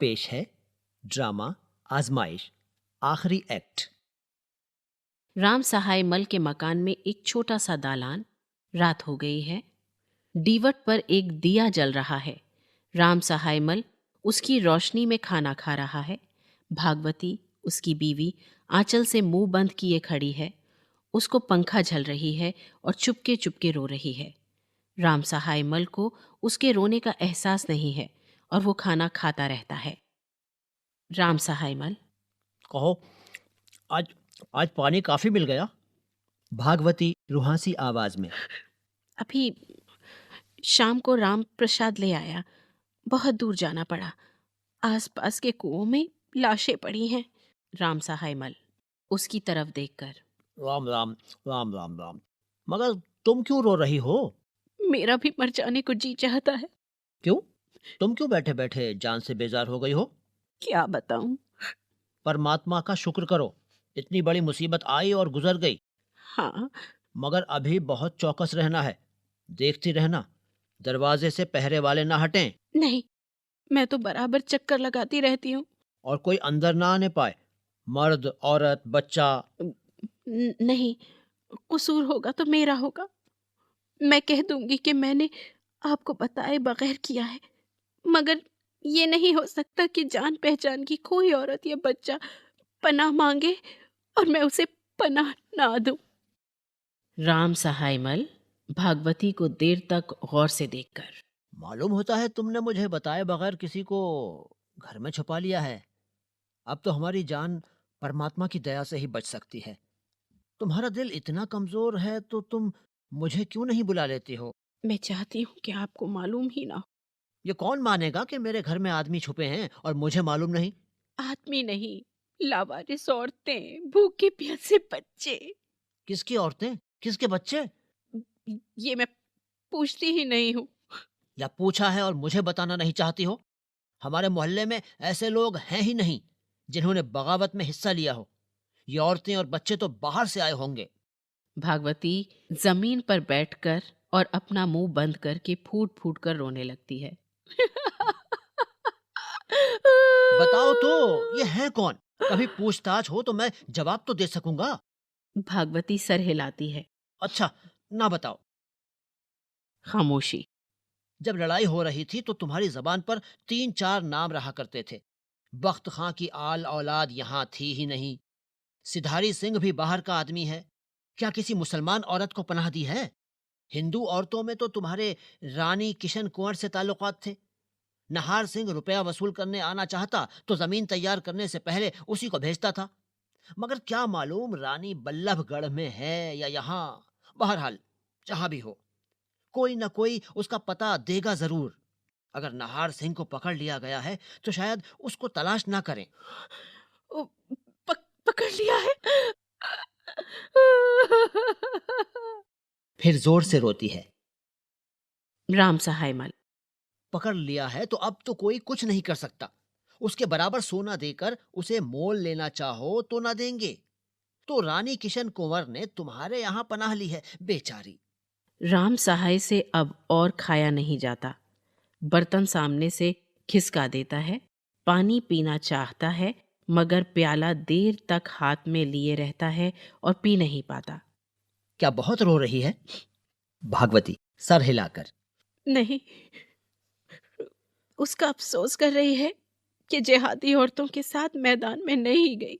पेश है ड्रामा आजमाइश, आखिरी एक्ट। राम सहाय मल के मकान में एक छोटा सा दालान। रात हो गई है। दीवट पर एक दिया जल रहा है। राम सहाय मल उसकी रोशनी में खाना खा रहा है। भागवती, उसकी बीवी, आंचल से मुंह बंद किए खड़ी है। उसको पंखा झल रही है और चुपके चुपके रो रही है। राम सहाय मल को उसके रोने का एहसास नहीं है और वो खाना खाता रहता है। राम सहाय मल, कहो, आज आज पानी काफी मिल गया। भागवती रुहासी आवाज में। अभी शाम को राम प्रसाद ले आया। बहुत दूर जाना पड़ा। आसपास के कुओं में लाशें पड़ी हैं। राम सहाय मल, उसकी तरफ देखकर, राम राम, राम राम राम। मगर तुम क्यों रो रही हो? मेरा भी मर जाने को जी चाहता है। क्यों? तुम क्यों बैठे बैठे जान से बेजार हो गई हो? क्या बताऊं। परमात्मा का शुक्र करो, इतनी बड़ी मुसीबत आई और गुजर गई। हाँ। मगर अभी बहुत चौकस रहना है। देखती रहना, दरवाजे से पहरे वाले ना हटें नहीं, मैं तो बराबर चक्कर लगाती रहती हूँ। और कोई अंदर ना आने पाए। मर्द, औरत, बच्चा। नहीं, कसूर होगा तो मेरा होगा। मैं कह दूंगी कि मैंने आपको बताए बगैर किया है। मगर ये नहीं हो सकता कि जान पहचान की कोई औरत या बच्चा पनाह मांगे और मैं उसे पनाह ना दूं। राम सहाय मल, भागवती को देर तक गौर से देखकर, मालूम होता है तुमने मुझे बताए बगैर किसी को घर में छुपा लिया है। अब तो हमारी जान परमात्मा की दया से ही बच सकती है। तुम्हारा दिल इतना कमजोर है तो तुम मुझे क्यों नहीं बुला लेती हो? मैं चाहती हूँ कि आपको मालूम ही ना हो। ये कौन मानेगा कि मेरे घर में आदमी छुपे हैं और मुझे मालूम नहीं? आदमी नहीं, लावारिस औरतें, भूखे प्यासे बच्चे। किसकी औरतें, किसके बच्चे? ये मैं पूछती ही नहीं हूँ। या पूछा है और मुझे बताना नहीं चाहती हो? हमारे मोहल्ले में ऐसे लोग हैं ही नहीं जिन्होंने बगावत में हिस्सा लिया हो। ये औरतें और बच्चे तो बाहर से आए होंगे। भागवती जमीन पर बैठकर और अपना मुंह बंद करके फूट फूट कर रोने लगती है। बताओ तो, ये है कौन? कभी पूछताछ हो तो मैं जवाब तो दे सकूंगा। भागवती सर हिलाती है। अच्छा, ना बताओ। खामोशी। जब लड़ाई हो रही थी तो तुम्हारी जबान पर 3-4 नाम रहा करते थे। बख्त खां की आल औलाद यहाँ थी ही नहीं। सिधारी सिंह भी बाहर का आदमी है। क्या किसी मुसलमान औरत को पनाह दी है? हिंदू औरतों में तो तुम्हारे रानी किशन कुंवर से ताल्लुकात थे। नहार सिंह रुपया वसूल करने आना चाहता तो जमीन तैयार करने से पहले उसी को भेजता था। मगर क्या मालूम रानी बल्लभगढ़ में है या यहाँ। बहरहाल, जहां भी हो, कोई न कोई उसका पता देगा जरूर। अगर नहार सिंह को पकड़ लिया गया है तो शायद उसको तलाश ना करें। ओ, पकड़ लिया है। फिर जोर से रोती है। राम सहाय मल, पकड़ लिया है तो अब तो कोई कुछ नहीं कर सकता। उसके बराबर सोना देकर उसे मोल लेना चाहो तो ना देंगे। तो रानी किशन कुंवर ने तुम्हारे यहाँ पनाह ली है, बेचारी। राम सहाय से अब और खाया नहीं जाता। बर्तन सामने से खिसका देता है। पानी पीना चाहता है मगर प्याला देर तक हाथ में लिए रहता है और पी नहीं पाता। क्या बहुत रो रही है? भागवती सर हिलाकर। नहीं, उसका अफसोस कर रही है कि जिहादी औरतों के साथ मैदान में नहीं गई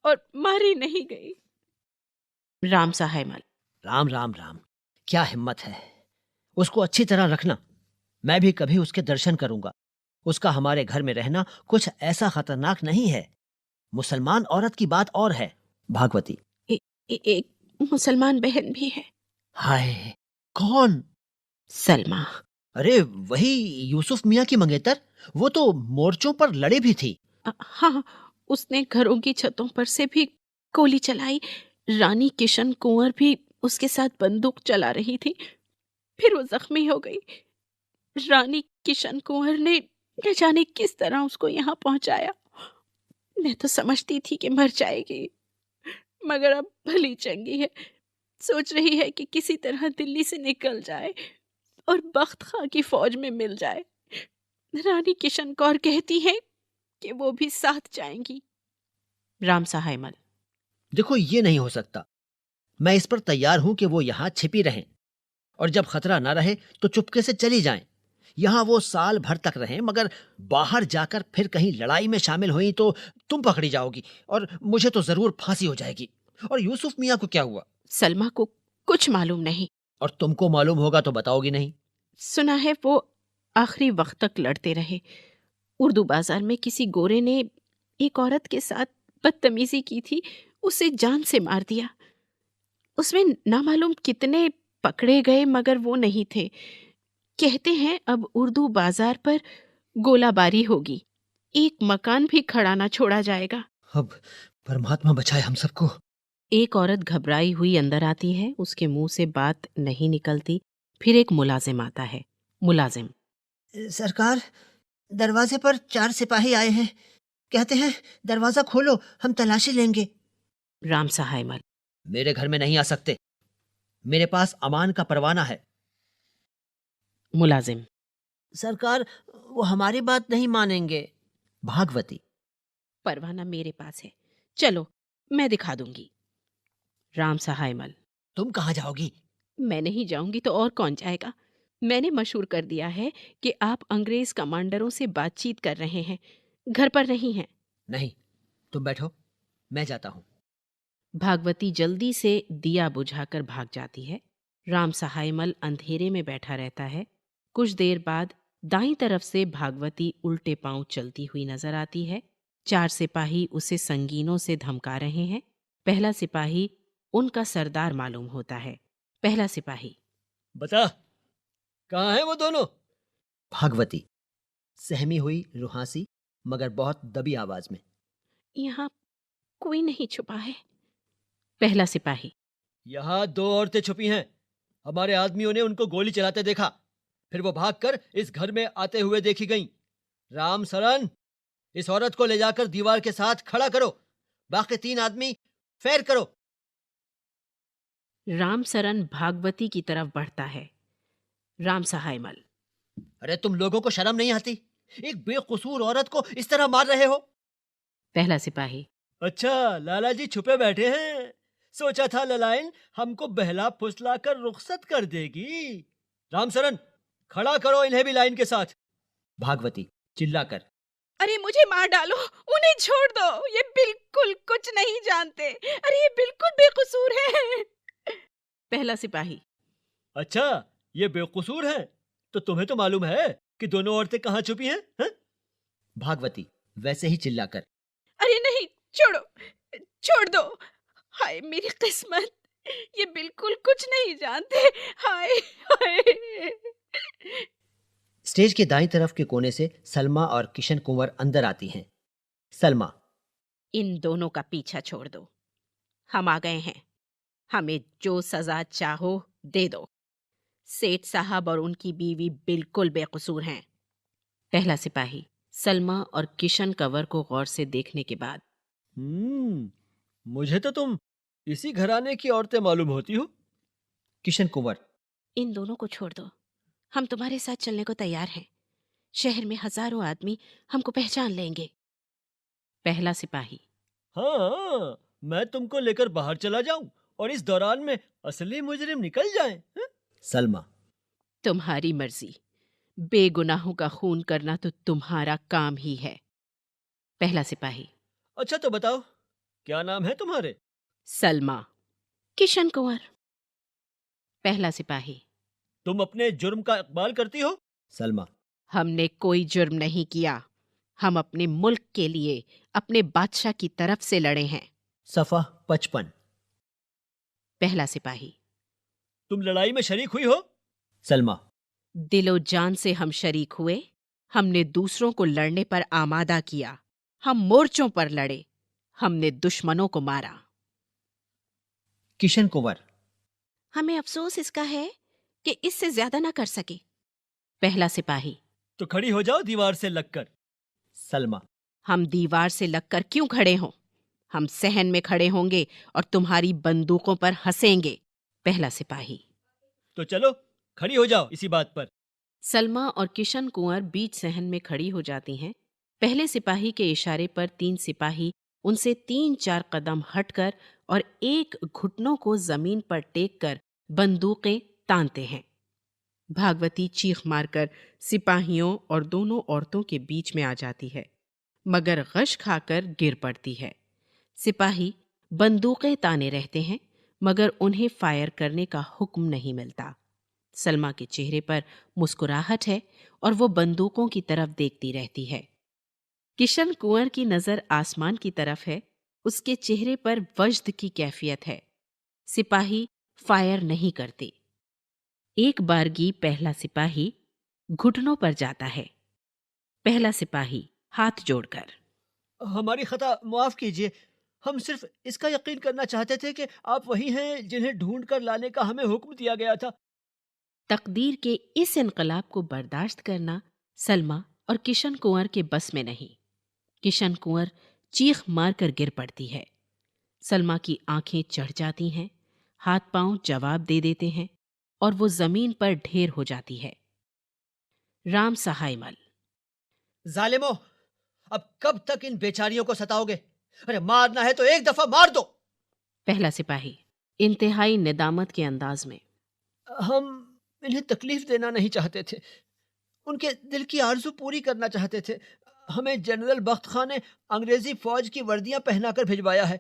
और मारी नहीं गई। राम सहाय मल, राम राम राम, क्या हिम्मत है। उसको अच्छी तरह रखना। मैं भी कभी उसके दर्शन करूंगा। उसका हमारे घर में रहना कुछ ऐसा खतरनाक नहीं है। मुसलमान औरत की बात और है। भागवती। एक मुसलमान बहन भी है। हाय, कौन? सलमा। अरे, वही यूसुफ मियाँ की मंगेतर। वो तो मोर्चों पर लड़ी भी थी। हाँ, उसने घरों की छतों पर से भी गोली चलाई। रानी किशन कुंवर भी उसके साथ बंदूक चला रही थी। फिर वो जख्मी हो गई। रानी किशन कुंवर ने न जाने किस तरह उसको यहाँ पहुंचाया। मैं तो समझती थी कि मर जाएगी, मगर अब भली चंगी है। सोच रही है कि किसी तरह दिल्ली से निकल जाए और बख्त खां की फौज में मिल जाए। रानी किशन कौर कहती है कि वो भी साथ जाएंगी। राम सहाय मल। देखो, ये नहीं हो सकता। मैं इस पर तैयार हूं कि वो यहाँ छिपी रहें, और जब खतरा ना रहे तो चुपके से चली जाएं। यहाँ वो साल भर तक रहें, मगर बाहर जाकर फिर कहीं लड़ाई में शामिल हुई तो तुम पकड़ी जाओगी और मुझे तो जरूर फांसी हो जाएगी। और यूसुफ मियाँ को क्या हुआ? सलमा को कुछ मालूम नहीं। और तुमको मालूम होगा तो बताओगी नहीं? सुना है वो आखिरी वक्त तक लड़ते रहे। उर्दू बाजार में किसी गोरे ने एक औरत के साथ बदतमीजी की थी, उसे जान से मार दिया। उसमें नामालूम कितने पकड़े गए, मगर वो नहीं थे। कहते हैं अब उर्दू बाजार पर गोलाबारी होगी, एक मकान भी खड़ा ना छोड़ा जाएगा। अब परमात्मा बचाए हम सबको। एक औरत घबराई हुई अंदर आती है, उसके मुंह से बात नहीं निकलती। फिर एक मुलाजिम आता है। मुलाजिम। सरकार, दरवाजे पर 4 सिपाही आए हैं। कहते हैं दरवाजा खोलो, हम तलाशी लेंगे। राम सहाय मल। मेरे घर में नहीं आ सकते, मेरे पास अमान का परवाना है। मुलाजिम। सरकार, वो हमारी बात नहीं मानेंगे। भागवती। परवाना मेरे पास है, चलो मैं दिखा दूंगी। राम सहाय मल। तुम कहाँ जाओगी? मैं नहीं जाऊंगी तो और कौन जाएगा? मैंने मशहूर कर दिया है कि आप अंग्रेज कमांडरों से बातचीत कर रहे हैं, घर पर नहीं हैं। नहीं, तुम बैठो, मैं जाता हूं। भागवती जल्दी से दिया बुझाकर भाग जाती है। राम सहायमल अंधेरे में बैठा रहता है। कुछ देर बाद दाईं तरफ से भागवती उल्टे पांव चलती हुई नजर आती है। 4 सिपाही उसे संगीनों से धमका रहे हैं। पहला सिपाही उनका सरदार मालूम होता है। पहला सिपाही। बता, कहाँ है वो दोनों? भागवती सहमी हुई रुहासी मगर बहुत दबी आवाज में। यहाँ कोई नहीं छुपा है। पहला सिपाही। यहाँ 2 औरतें छुपी हैं। हमारे आदमियों ने उनको गोली चलाते देखा, फिर वो भागकर इस घर में आते हुए देखी गईं। राम सरन, इस औरत को ले जाकर दीवार के साथ खड़ा करो, बाकी 3 आदमी फैर करो। राम सरन भागवती की तरफ बढ़ता है। राम सहायमल। अरे तुम लोगों को शर्म नहीं आती? एक बेकसूर औरत को इस तरह मार रहे हो। पहला सिपाही। अच्छा, लाला जी छुपे बैठे हैं। सोचा था ललायन हमको बहला फुसला कर रुखसत कर देगी। रामसरन, खड़ा करो इन्हें भी लाइन के साथ। भागवती चिल्लाकर। अरे मुझे मार डालो, उन्हें छोड़ दो, ये बिल्कुल कुछ नहीं जानते। अरे ये बिल्कुल बेकसूर है। पहला सिपाही। अच्छा, ये बेकसूर है तो तुम्हें तो मालूम है कि दोनों औरतें कहाँ छुपी हैं, हैं? भागवती वैसे ही चिल्लाकर। अरे नहीं, छोड़ो, छोड़ दो। हाय मेरी किस्मत, ये बिल्कुल कुछ नहीं जानते। हाय हाय। स्टेज के दाईं तरफ के कोने से सलमा और किशन कुंवर अंदर आती हैं। सलमा। इन दोनों का पीछा छोड़ दो, हम आ गए हैं। हमें जो सजा चाहो दे दो। सेठ साहब और उनकी बीवी बिल्कुल बेकसूर हैं। पहला सिपाही सलमा और किशन कंवर को गौर से देखने के बाद। मुझे तो तुम इसी घराने की औरतें मालूम होती हो। किशन कुंवर। इन दोनों को छोड़ दो, हम तुम्हारे साथ चलने को तैयार हैं। शहर में हजारों आदमी हमको पहचान लेंगे। पहला सिपाही। हाँ, मैं तुमको लेकर बाहर चला जाऊं और इस दौरान में असली मुजरिम निकल जाएं, हैं? सलमा। तुम्हारी मर्जी, बेगुनाहों का खून करना तो तुम्हारा काम ही है। पहला सिपाही। अच्छा तो बताओ, क्या नाम है तुम्हारे? सलमा। किशन कुंवर। पहला सिपाही। तुम अपने जुर्म का इकबाल करती हो? सलमा। हमने कोई जुर्म नहीं किया, हम अपने मुल्क के लिए अपने बादशाह की तरफ से लड़े हैं। सफा 55। पहला सिपाही। तुम लड़ाई में शरीक हुई हो? सलमा। दिलो जान से हम शरीक हुए। हमने दूसरों को लड़ने पर आमादा किया। हम मोर्चों पर लड़े, हमने दुश्मनों को मारा। किशन कुंवर। हमें अफसोस इसका है कि इससे ज्यादा ना कर सके। पहला सिपाही। तो खड़ी हो जाओ दीवार से लगकर। सलमा। हम दीवार से लगकर क्यों खड़े हों? हम सहन में खड़े होंगे और तुम्हारी बंदूकों पर हंसेंगे। पहला सिपाही। तो चलो खड़ी हो जाओ इसी बात पर। सलमा और किशन कुंवर बीच सहन में खड़ी हो जाती हैं। पहले सिपाही के इशारे पर 3 सिपाही उनसे 3-4 कदम हटकर और एक घुटनों को जमीन पर टेक कर बंदूकें तानते हैं। भागवती चीख मारकर सिपाहियों और दोनों औरतों के बीच में आ जाती है, मगर गश खाकर गिर पड़ती है। सिपाही बंदूकें ताने रहते हैं, मगर उन्हें फायर करने का हुक्म नहीं मिलता। सलमा के चेहरे पर मुस्कुराहट है और वो बंदूकों की तरफ देखती रहती है। किशन कुंवर की नजर आसमान की तरफ है, उसके चेहरे पर वज्द की कैफियत है। सिपाही फायर नहीं करते। एक बारगी पहला सिपाही घुटनों पर जाता है। पहला सिपाही हाथ जोड़कर, हमारी खता माफ कीजिए, हम सिर्फ इसका यकीन करना चाहते थे कि आप वही हैं जिन्हें ढूंढ कर लाने का हमें हुक्म दिया गया था। तकदीर के इस इनकलाब को बर्दाश्त करना सलमा और किशन कुंवर के बस में नहीं। किशन कुंवर चीख मारकर गिर पड़ती है। सलमा की आंखें चढ़ जाती हैं, हाथ पांव जवाब दे देते हैं और वो जमीन पर ढेर हो जाती है। राम सहाय मल, जालिमो, अब कब तक इन बेचारियों को सताओगे? अरे मारना है तो एक दफा मार दो। पहला सिपाही इंतहाई निदामत के अंदाज में, हम इन्हें तकलीफ देना नहीं चाहते थे, उनके दिल की आरजू पूरी करना चाहते थे। हमें जनरल बख्त खान ने अंग्रेजी फौज की वर्दियां पहनाकर भिजवाया है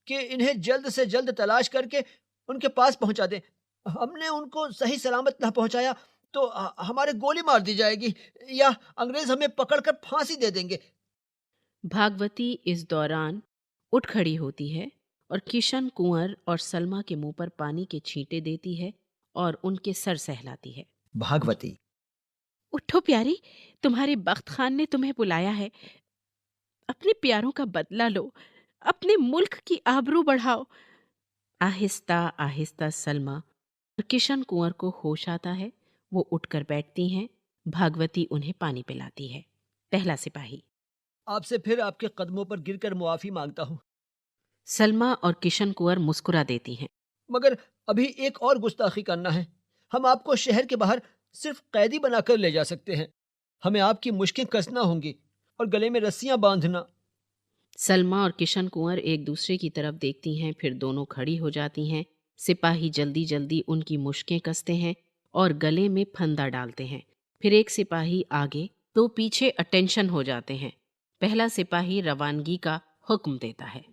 कि इन्हें जल्द से जल्द तलाश करके उनके पास पहुंचा दें। हमने उनको सही सलामत ना पहुंचाया तो हमारे गोली मार दी जाएगी या अंग्रेज हमें पकड़कर फांसी दे देंगे। भागवती इस दौरान उठ खड़ी होती है और किशन कुंवर और सलमा के मुंह पर पानी के छींटे देती है और उनके सर सहलाती है। भागवती, उठो प्यारी, तुम्हारे बख्त खान ने तुम्हें बुलाया है। अपने प्यारों का बदला लो, अपने मुल्क की आबरू बढ़ाओ। आहिस्ता आहिस्ता सलमा और किशन कुंवर को होश आता है। वो उठकर बैठती हैं। भागवती उन्हें पानी पिलाती है। पहला सिपाही, आपसे फिर आपके कदमों पर गिरकर मुआफी मांगता हूँ, सलमा और किशन कुंवर मुस्कुरा देती हैं। मगर अभी एक और गुस्ताखी करना है। हम आपको शहर के बाहर सिर्फ कैदी बनाकर ले जा सकते हैं। हमें आपकी मुश्कें कसना होंगी और गले में रस्सियां बांधना। सलमा और किशन कुंवर एक दूसरे की तरफ देखती हैं, फिर दोनों खड़ी हो जाती हैं। सिपाही जल्दी जल्दी उनकी मुश्कें कसते हैं और गले में फंदा डालते हैं। फिर एक सिपाही आगे तो पीछे अटेंशन हो जाते हैं। पहला सिपाही रवानगी का हुक्म देता है।